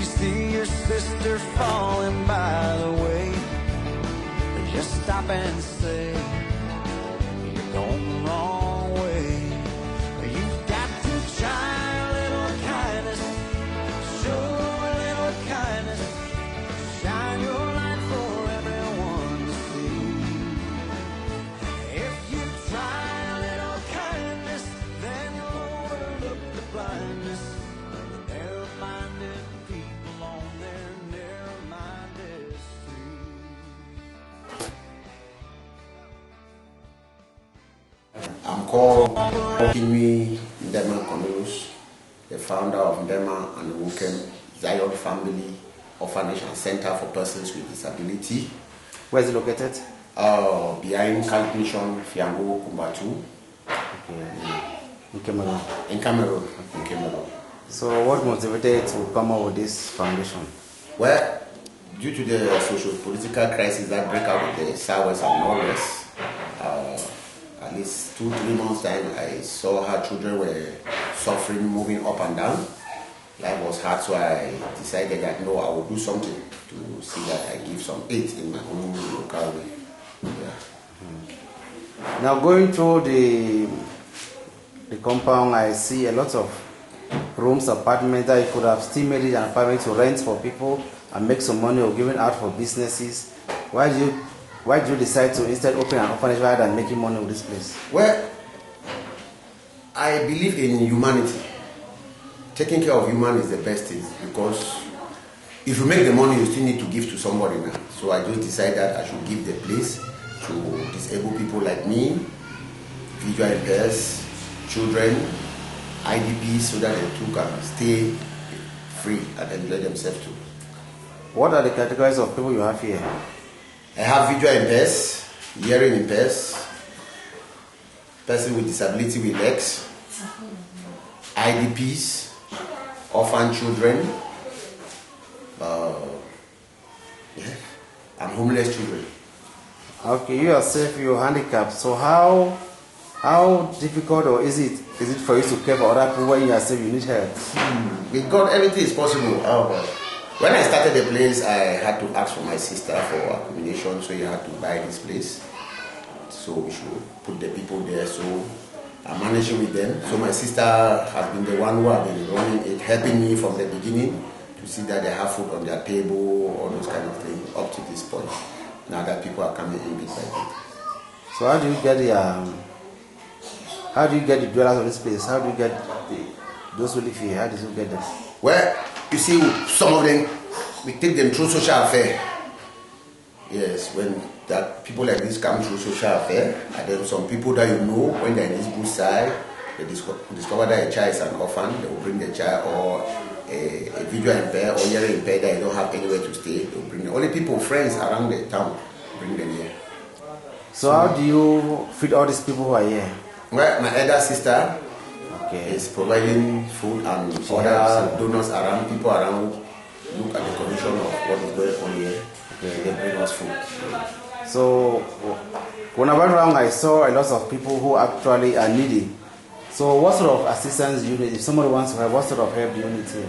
you see your sister falling by the way, just stop and say, you're going the wrong way. You've got to try a little kindness, show a little kindness, shine your light for everyone to see. If you try a little kindness, then you'll overlook the blindness of the narrow-minded people on their narrow-minded street. I'm called Ndema and Ewonkem, the founder of Ndema and Ewonkem, Zion Family Orphanage and Center for Persons with Disability. Where is it located? Behind Catholic Mission, Fiango, Kumba 2. Okay. In Cameroon. In Cameroon. In Cameroon. So what motivated to come up with this foundation? Well, due to the socio-political crisis that broke out in the Southwest and Northwest, at least 2-3 months time, I saw how children were suffering, moving up and down. Life was hard, so I decided that no, I will do something to see that I give some aid in my own local way. Yeah. Now going through the compound, I see a lot of rooms, apartments that you could have still made it an apartment to rent for people and make some money or giving out for businesses. Why did you decide to instead open an orphanage rather than making money with this place? Well, I believe in humanity. Taking care of human is the best thing, because if you make the money, you still need to give to somebody now. So I just decided that I should give the place to disabled people like me, visual impairs, children, IDPs, so that they too can stay free and enjoy themselves too. What are the categories of people you have here? I have visual impairs, hearing impairs, person with disability with legs, IDPs, orphan children, and homeless children. Okay, you yourself, you're handicapped. So how difficult or is it for you to care for other people when you yourself you need help? With God, everything is possible. When I started the place, I had to ask for my sister for accommodation, so you had to buy this place. So we should put the people there. So I'm managing with them. So my sister has been the one who has been running it, helping me from the beginning to see that they have food on their table, all those kind of things, up to this point. Now that people are coming in bit by bit. So how do you get the dwellers of this place? How do you get those who live here? How do you get them? Well, you see, some of them, we take them through social affair. Yes, when that people like this come through social affair, and then some people that you know, when they're in this good side, they discover that a child is an orphan, they will bring the child, or a visual impaired or hearing impaired that they don't have anywhere to stay, they will bring them. Only people, friends around the town, bring them here. So how do you feed all these people who are here? Well, my elder sister is Okay. providing food, and other donors around, people around, look at the condition of what is going on here. Okay. They bring us food. So when I went around, I saw a lot of people who actually are needy. So what sort of assistance do you need? If somebody wants to help, what sort of help do you need here?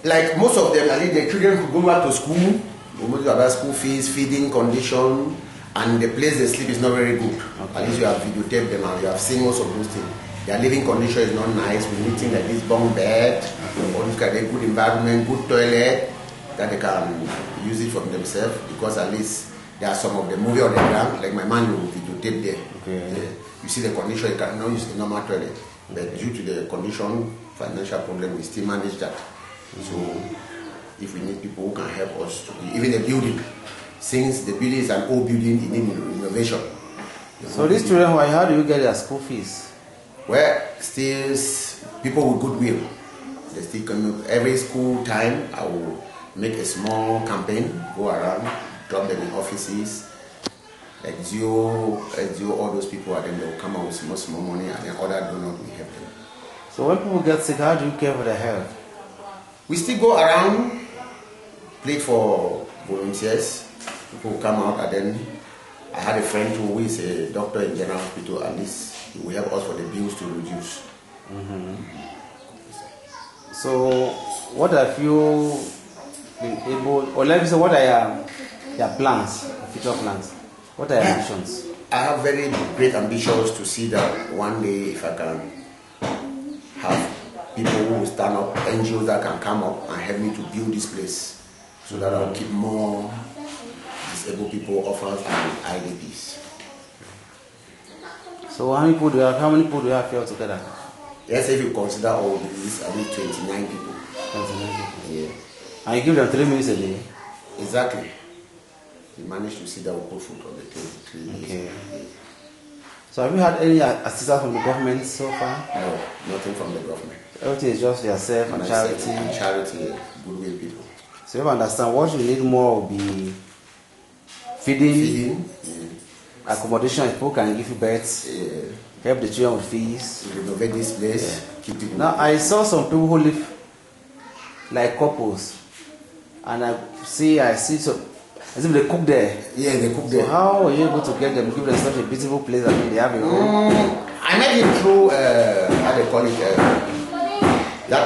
Like most of them, at least the children could go back to school. Most about school fees, feeding condition, and the place they sleep is not very good. Okay. At least you have videotaped them and you have seen most of those things. Their living condition is not nice. We need things like this bunk bed, or look at a good environment, good toilet, that they can use it for themselves, because at least there are some of them moving on the ground, like my man will videotape there. Okay. Yeah. You see the condition, you cannot use the normal toilet. But due to the condition, financial problem, we still manage that. So if we need people who can help us, even the building, since the building is an old building, it needs renovation. So these children, how do you get their school fees? Well, still people with goodwill. They still come every school time. I will make a small campaign, go around, drop them in offices, like Zio, all those people, and then they'll come out with small money, and then other donors will help them. So when people get sick, how do you care for their health? We still go around, plead for volunteers. People will come out, and then I had a friend who is a doctor in general hospital. At least he will help us for the bills to reduce. So what have you been able, or let me say, what are your plans, future plans? What are your ambitions? I have very great ambitions to see that one day if I can have people who will stand up, NGOs that can come up and help me to build this place so that I'll keep more disabled people, orphans and IDPs. So how many people do you have here together? Yes, if you consider all these, I think 29 people. 29 people. Yeah. And you give them 3 meals a day? Exactly. We managed to see that we put food on the table 3 days. Okay. So have you had any assistance from the government so far? No, nothing from the government. Everything is just yourself and charity. And charity, goodwill people. So you understand what you need more will be feeding, accommodation. People can give you beds, help the children with fees. Renovate this place, keep people. Now I saw some people who live like couples, and I see so as if they cook there. Yeah, they cook there. So how are you able to get them, give them such a beautiful place? I mean, they have a home. I met him through how they call it that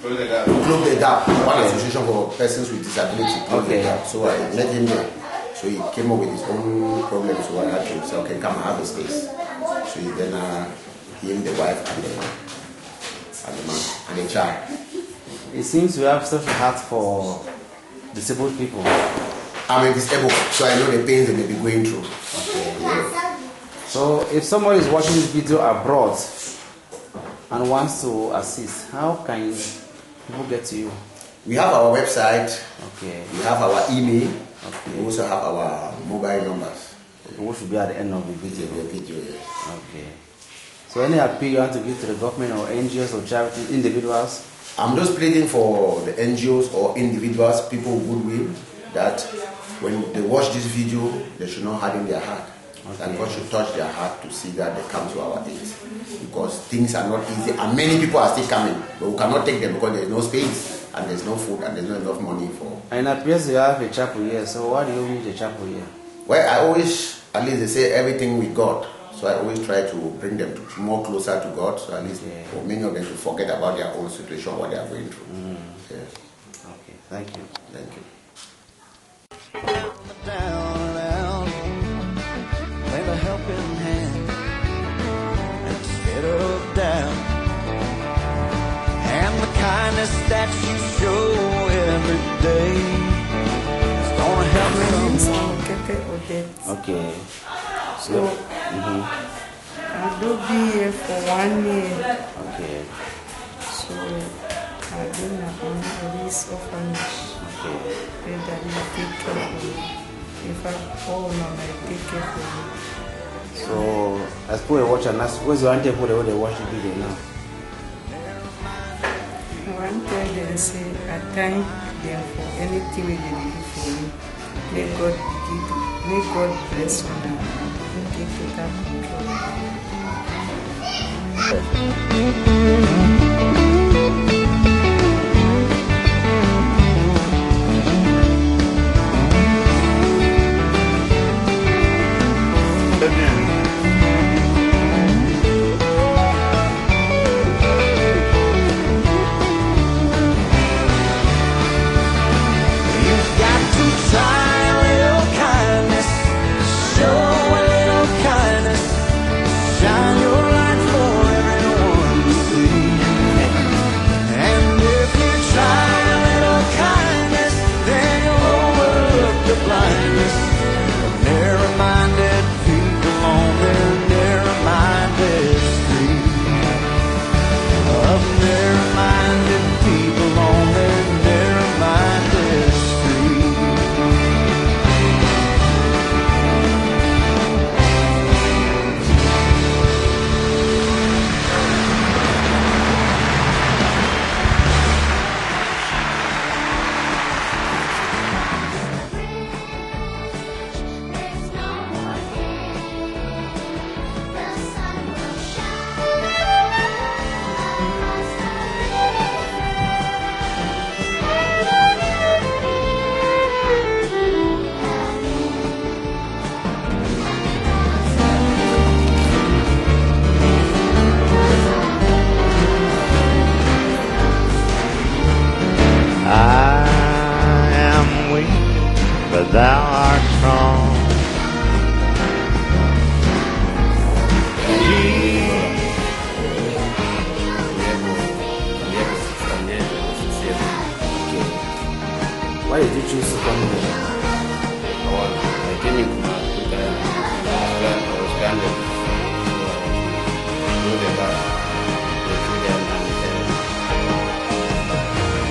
Close the Gap, one association for persons with disability. Close the Gap. So I met him there. So he came up with his own problem. So I had to say, okay, come and have a space. So he then him, the wife, and the man, and the child. It seems you have such a heart for disabled people. I'm disabled, so I know the pains they may be going through. Okay. Yeah. So if somebody is watching this video abroad and wants to assist, how can people get to you? We have our website. Okay. We have our email. Okay. We also have our mobile numbers. Okay, what should be at the end of the video? Yes. Okay. So any appeal you want to give to the government or NGOs or charities, individuals? I'm just pleading for the NGOs or individuals, people with goodwill, that when they watch this video, they should not harden their heart. Okay. And God should touch their heart to see that they come to our aid. Because things are not easy and many people are still coming. But we cannot take them because there's no space and there's no food and there's not enough money for. And it appears you have a chapel here, so why do you need a chapel here? Well, I always, at least they say everything with God. So I always try to bring them to more closer to God. So at least for many of them to forget about their own situation, what they are going through. Yes. Okay, thank you. Thank you. Down and out, lend a helping hand instead of down, and the kindness that you show every day is gonna help someone. Okay. So I do be here for 1 year. Okay. So I've been on this orphanage. Okay. Pray that you take care of me. In fact, all my take care of me. So as people watch and ask, where's your auntie people they watch the video now? I want to tell them say I thank them for anything they do for me. May God bless you now. Take total control. Shine your light for everyone to see. Why did you choose to come here? I came in Kumba because I was stranded. So I was about the children and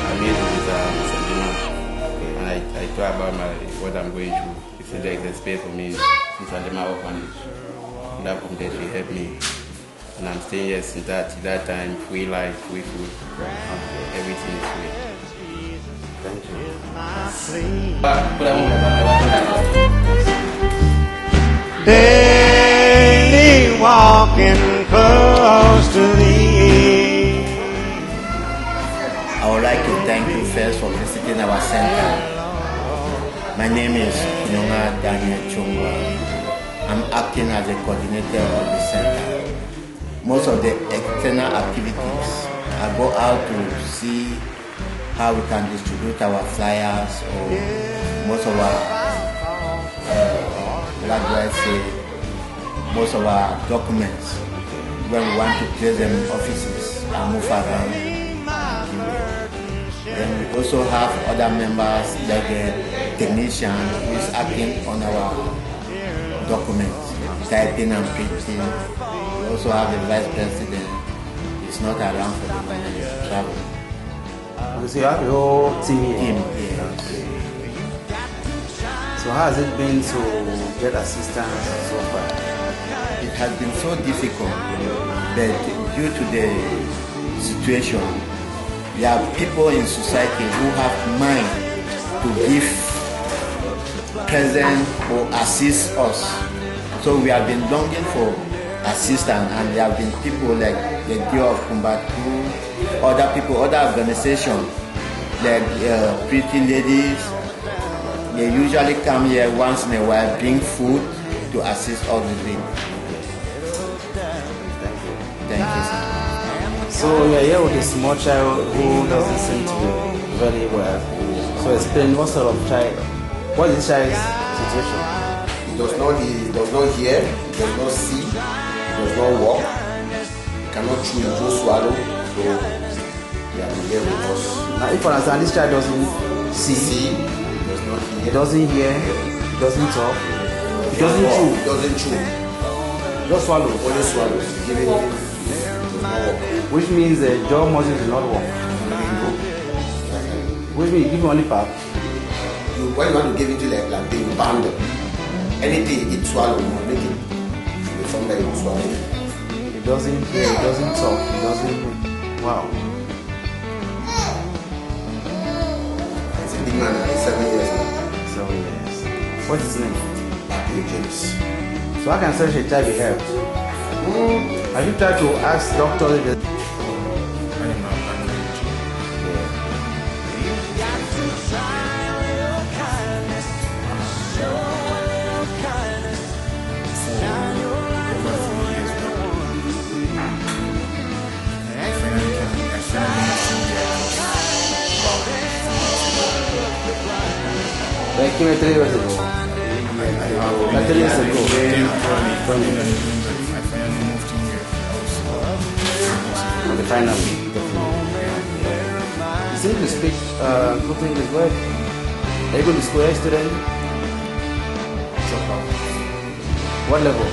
I made it with Ndema. And I thought about what I'm going through. If there is a space for me, it's Ndema Orphanage. That completely helped me. And I'm staying here since that time, free life, free food. Everything is free. Thank you. Daily walking close to thee. I would like to thank you first for visiting our center. My name is Fiango Kumba. I'm acting as a coordinator of the center. Most of the external activities, I go out to see how we can distribute our flyers or most of our, most of our documents when we want to place them in offices and move around. Then we also have other members like a technician who is acting on our documents, typing and printing. We also have the vice president. He's not around for the moment, travel. So you have a whole team here. So how has it been to get assistance so far? It has been so difficult, but due to the situation, there are people in society who have mind to give present or assist us. So we have been longing for assistance, and there have been people like the Girl of Kumba, other people, other organizations like Pretty Ladies. They usually come here once in a while, bring food to assist us with it. Thank you, sir. So you're here with a small child who doesn't seem to be very well. So explain what sort of child, what is this child's situation? He does not hear, he does not see, he does not walk, he cannot chew, he just swallow. So he has been here with us. Now if I understand, this child doesn't see, he does not hear, he doesn't hear, he doesn't talk, he doesn't chew. He doesn't chew. Just swallow. Only swallow. Give it, Which means the jaw muscle does not work. Which means you give him only pap. When you want to give it to like they pound them. Anything it swallow, make it with somebody who swallow. He doesn't hear, he doesn't talk, he doesn't. Wow. It's a big man, he's 7 years now. 7 years. What's his name? James. So how can such a child be helped? Have you tried to ask doctors if They came 3 years ago. 3 years ago. Okay, finally. You seem to speak good English, right? Are you going to school, a student? So far. What level?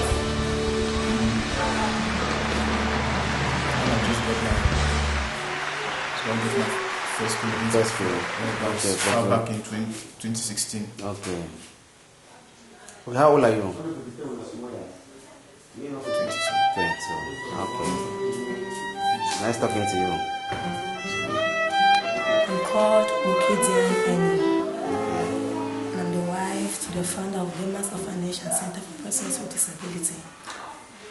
I just got so I did my first school. First school. Okay, far back in 2016. Okay. Well, how old are you? 22. 22. Okay. Nice talking to you. I'm called Ndema and Ewonkem. I'm the wife to the founder of Ndema's Orphanage and Center for Persons with Disability.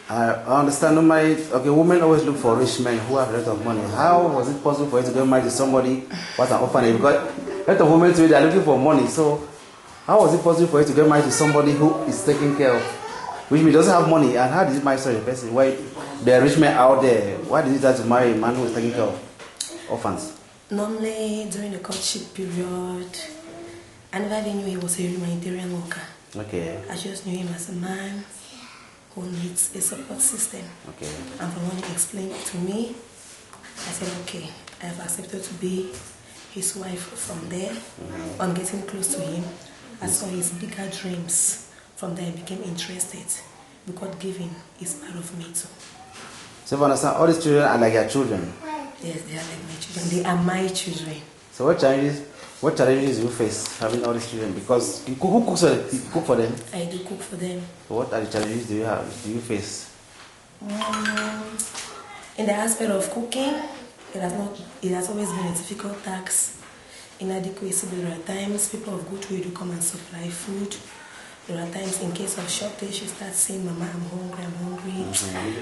I understand. Okay, women always look for rich men who have a lot of money. How was it possible for you to get married to somebody who was an orphanage? Because a lot of women today they are looking for money. So how was it possible for you to get married to somebody who is taking care of, which means doesn't have money? And how did you marry such a person? Why there are rich men out there? Why did you decide to marry a man who is taking care of orphans? Normally, during the courtship period, I never even knew he was a humanitarian worker. Okay. I just knew him as a man who needs a support system. Okay. And from when he explained it to me, I said, okay, I have accepted to be his wife from there. On getting close to him, I saw his bigger dreams. From there, I became interested because giving is part of me too. So if I understand, all these children are like your children. Yes, they are like my children. They are my children. So what challenges do you face having all these children? Because who cook for them? I do cook for them. So what are the challenges do you face? In the aspect of cooking, it has always been a difficult task. Inadequacy. There are times people of goodwill do come and supply food. There are times in case of shortage, you start saying, Mama, I'm hungry.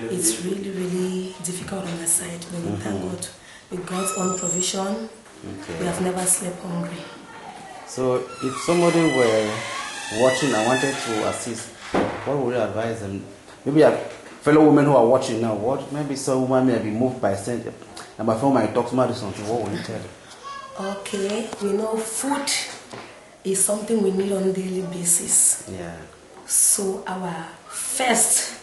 It's really, really difficult on my side. But we thank God. With God's own provision, we have never slept hungry. So if somebody were watching and wanted to assist, what would you advise them? Maybe a fellow women who are watching now, maybe some woman may be moved by saying, and my friend might talk to me or something, what would you tell them? Okay, we know food is something we need on a daily basis. Yeah. So our first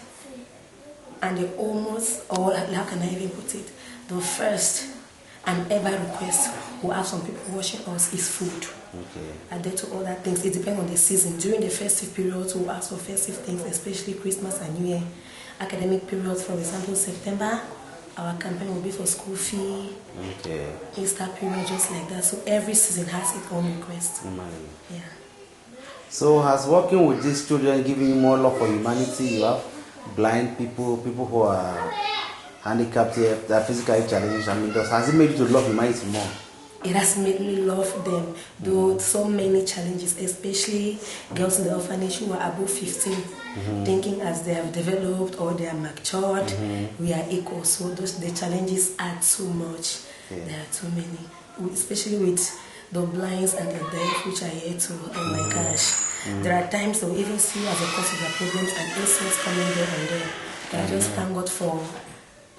and the almost, or how can I even put it, the first and ever request we have some people watching us is food. Okay. And then to other things, it depends on the season. During the festive periods, we ask for festive things, especially Christmas and New Year. Academic periods, for example, September, our campaign will be for school fee. Okay. Easter period, just like that. So every season has its own request. Yeah. So has working with these children given you more love for humanity? You have blind people, people who are handicapped, that are physically challenged. I mean, has it made you to love humanity more? It has made me love them, though so many challenges, especially girls in the orphanage who are above 15, thinking as they have developed or they are matured, we are equal. So the challenges are too much. Yeah. There are too many, especially with the blinds and the deaf, which are here too. Oh my gosh. There are times they'll even see as a cause of their problems and insults coming there and there. But I just thank God for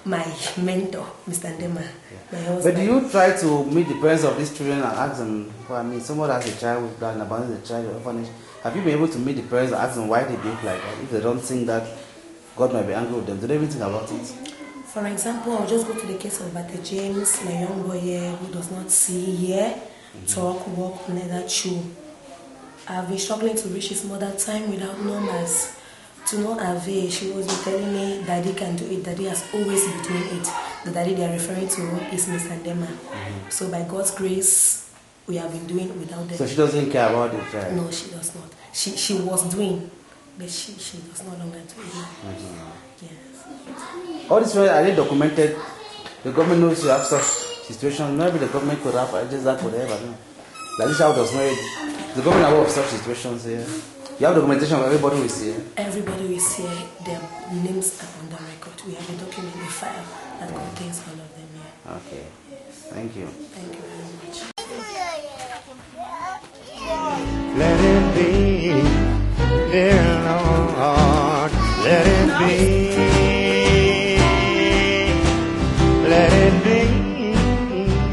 my mentor, Mr. Ndema, my husband. But do you try to meet the parents of these children and ask them, well, I mean, someone has a child with blind, abandons the child in the orphanage. Have you been able to meet the parents and ask them why they behave like that? If they don't think that God might be angry with them, do they even think about it? For example, I'll just go to the case of Bate James, my young boy here who does not see, hear, talk, walk, neither chew. I've been struggling to reach his mother time without numbers. To no avail, she was telling me, Daddy can do it. Daddy has always been doing it. The daddy they are referring to is Mr. Ndema. So by God's grace, we have been doing it without them. So she doesn't care about the child? No, she does not. She was doing, but she does no longer do it. Yes. All these children, are they documented? The government knows you have such situations. Maybe the government could have just that whatever. Like this child does not. The government aware of such situations here. You have documentation of everybody who is here? Everybody who is here, their names are on the record. We have a document, a file that contains all of them here. Okay. Thank you. Thank you very much. Let it be, dear Lord, let it be. Let it be,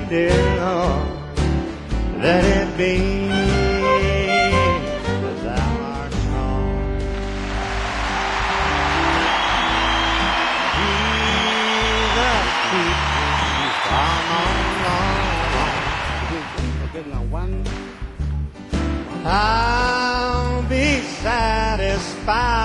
dear Lord, let it be. I'll be satisfied